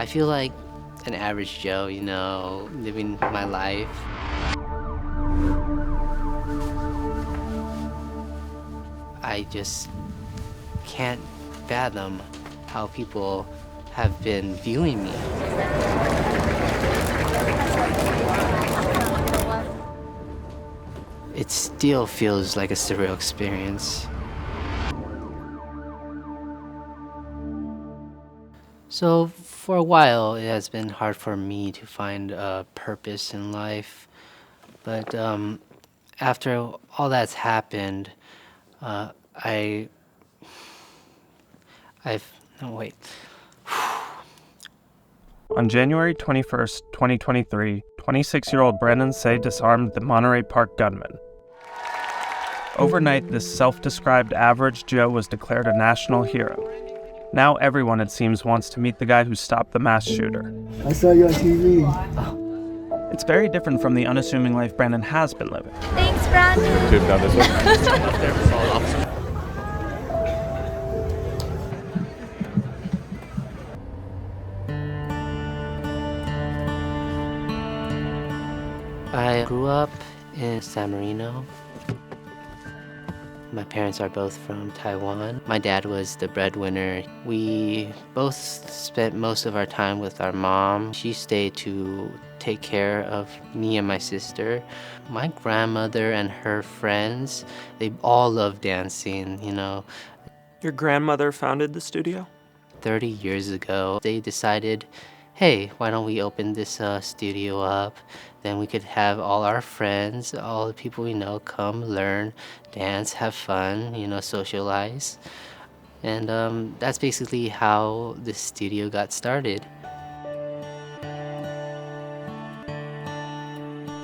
I feel like an average Joe, living my life. I just can't fathom how people have been viewing me. It still feels like a surreal experience. So for a while, it has been hard for me to find a purpose in life. But after all that's happened, uh, I, no, wait. On January 21st, 2023, 26-year-old Brandon Tsay disarmed the Monterey Park gunman. Overnight, this self-described average Joe was declared a national hero. Now everyone, it seems, wants to meet the guy who stopped the mass shooter. I saw you on TV. It's very different from the unassuming life Brandon has been living. Thanks, Brandon. Down this way. I grew up in San Marino. My parents are both from Taiwan. My dad was the breadwinner. We both spent most of our time with our mom. She stayed to take care of me and my sister. My grandmother and her friends, they all love dancing, Your grandmother founded the studio? 30 years ago, they decided, hey, why don't we open this studio up? Then we could have all our friends, all the people we know come, learn, dance, have fun, socialize. And that's basically how this studio got started.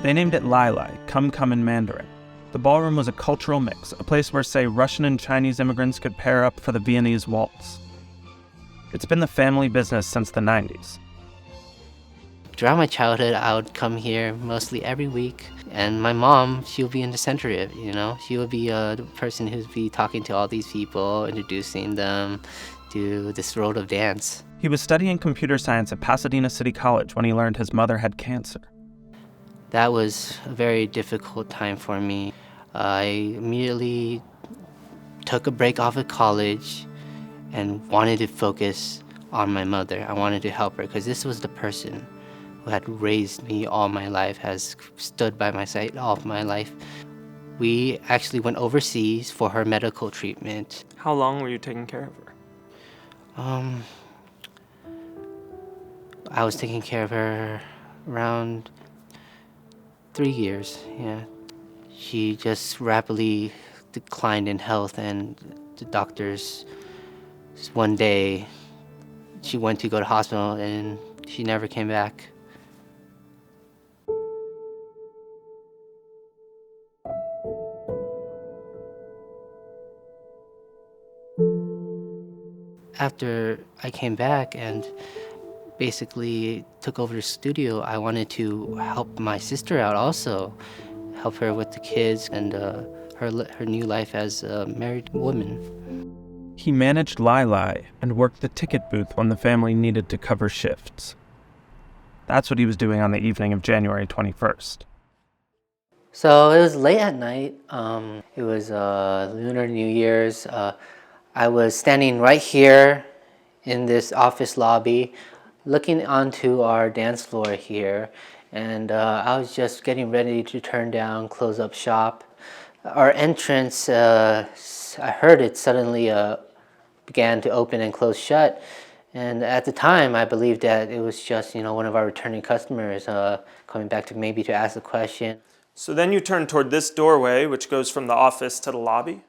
They named it Lai Lai, Come Come in Mandarin. The ballroom was a cultural mix, a place where, say, Russian and Chinese immigrants could pair up for the Viennese waltz. It's been the family business since the 90s. Throughout my childhood, I would come here mostly every week. And my mom, she'll be in the center of it, She would be the person who'd be talking to all these people, introducing them to this world of dance. He was studying computer science at Pasadena City College when he learned his mother had cancer. That was a very difficult time for me. I immediately took a break off of college and wanted to focus on my mother. I wanted to help her because this was the person who had raised me all my life, has stood by my side all of my life. We actually went overseas for her medical treatment. How long were you taking care of her? I was taking care of her around 3 years, yeah. She just rapidly declined in health, and the doctors, one day, she went to go to hospital and she never came back. After I came back and basically took over the studio, I wanted to help my sister out also, help her with the kids and her new life as a married woman. He managed Lai Lai and worked the ticket booth when the family needed to cover shifts. That's what he was doing on the evening of January 21st. So it was late at night. It was Lunar New Year's. I was standing right here in this office lobby, looking onto our dance floor here, and I was just getting ready to turn down, close up shop. Our entrance, I heard it suddenly began to open and close shut, and at the time I believed that it was just one of our returning customers coming back to maybe to ask a question. So then you turned toward this doorway, which goes from the office to the lobby?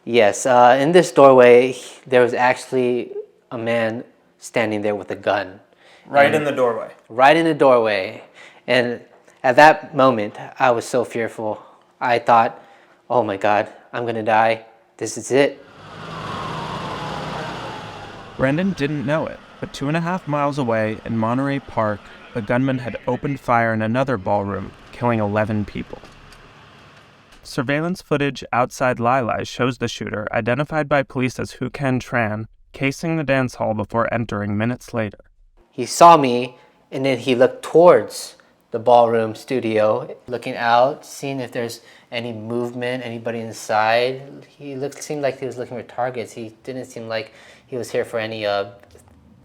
Yes, in this doorway there was actually a man standing there with a gun. Right in the doorway? Right in the doorway. And at that moment, I was so fearful. I thought, oh my God, I'm gonna die. This is it. Brandon didn't know it, but 2.5 miles away in Monterey Park, the gunman had opened fire in another ballroom, killing 11 people. Surveillance footage outside Lai Lai shows the shooter, identified by police as Hu Ken Tran, casing the dance hall before entering minutes later. He saw me, and then he looked towards the ballroom studio, looking out, seeing if there's any movement, anybody inside. Seemed like he was looking for targets. He didn't seem like he was here for any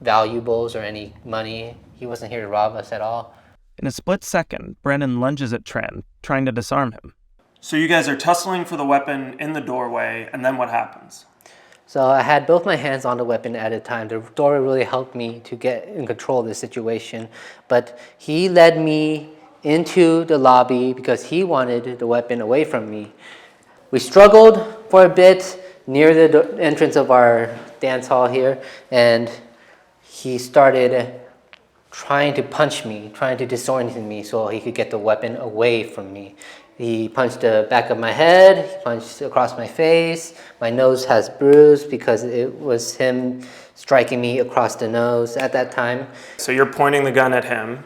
valuables or any money. He wasn't here to rob us at all. In a split second, Brandon lunges at Tran, trying to disarm him. So you guys are tussling for the weapon in the doorway, and then what happens? So I had both my hands on the weapon at a time. The doorway really helped me to get in control of the situation. But he led me into the lobby because he wanted the weapon away from me. We struggled for a bit near the entrance of our dance hall here, and he started trying to punch me, trying to disorient me so he could get the weapon away from me. He punched the back of my head, he punched across my face. My nose has bruised because it was him striking me across the nose at that time. So you're pointing the gun at him.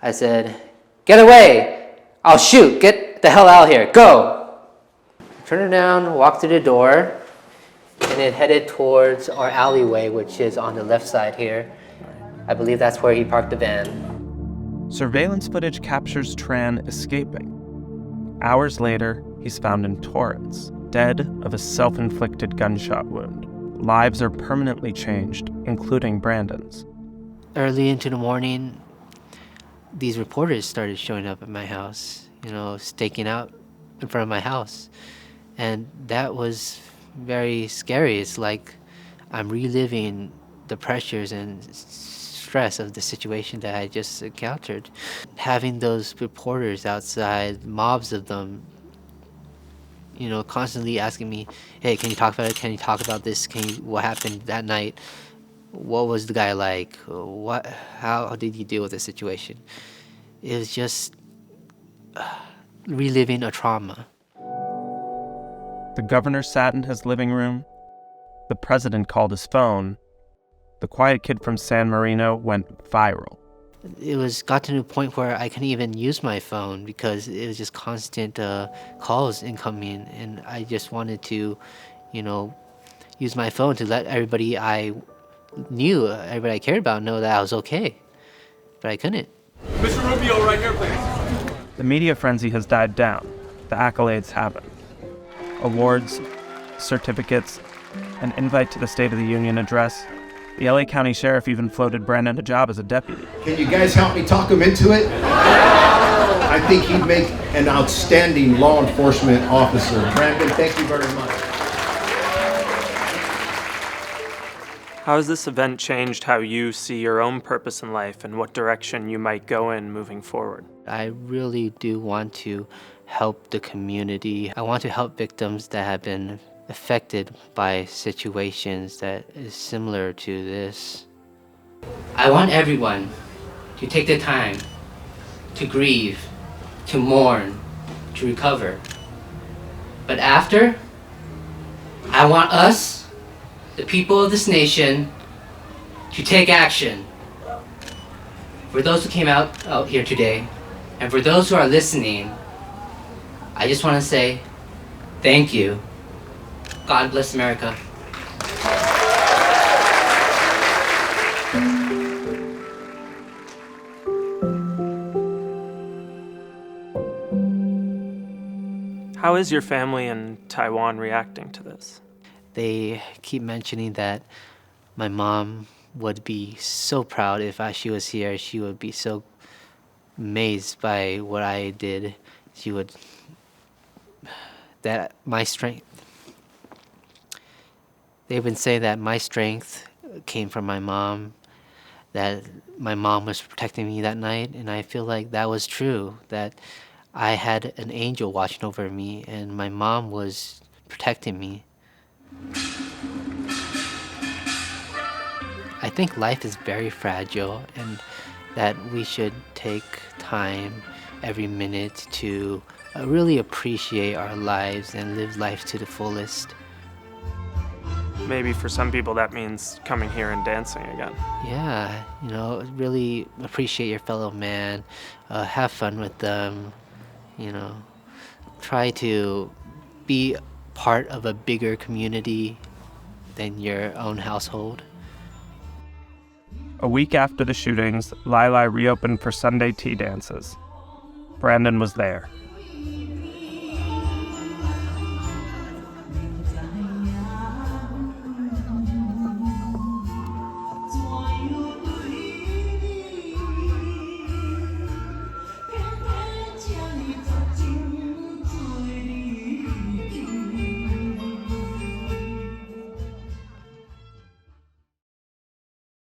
I said, "Get away! I'll shoot! Get the hell out here! Go!" Turned around, walked through the door, and it headed towards our alleyway, which is on the left side here. I believe that's where he parked the van. Surveillance footage captures Tran escaping. Hours later, he's found in Torrance, dead of a self-inflicted gunshot wound. Lives are permanently changed, including Brandon's. Early into the morning, these reporters started showing up at my house, staking out in front of my house. And that was very scary. It's like I'm reliving the pressures and stress of the situation that I just encountered. Having those reporters outside, mobs of them, constantly asking me, "Hey, can you talk about it? Can you talk about this? What happened that night? What was the guy like? How did you deal with the situation?" It was just reliving a trauma. The governor sat in his living room. The president called his phone. The quiet kid from San Marino went viral. It got to the point where I couldn't even use my phone because it was just constant calls incoming, and I just wanted to, use my phone to let everybody I knew, everybody I cared about, know that I was okay, but I couldn't. Mr. Rubio, right here, please. The media frenzy has died down. The accolades haven't. Awards, certificates, an invite to the State of the Union address. The LA County Sheriff even floated Brandon a job as a deputy. Can you guys help me talk him into it? I think he'd make an outstanding law enforcement officer. Brandon, thank you very much. How has this event changed how you see your own purpose in life and what direction you might go in moving forward? I really do want to help the community. I want to help victims that have been affected by situations that is similar to this. I want everyone to take the time to grieve, to mourn, to recover. But after, I want us, the people of this nation, to take action. For those who came out here today, and for those who are listening, I just want to say thank you. God bless America. How is your family in Taiwan reacting to this? They keep mentioning that my mom would be so proud if she was here. She would be so amazed by what I did. That my strength. They've been saying that my strength came from my mom, that my mom was protecting me that night, and I feel like that was true, that I had an angel watching over me, and my mom was protecting me. I think life is very fragile, and that we should take time every minute to really appreciate our lives and live life to the fullest. Maybe for some people that means coming here and dancing again. Yeah, really appreciate your fellow man, have fun with them, try to be part of a bigger community than your own household. A week after the shootings, Lili reopened for Sunday tea dances. Brandon was there.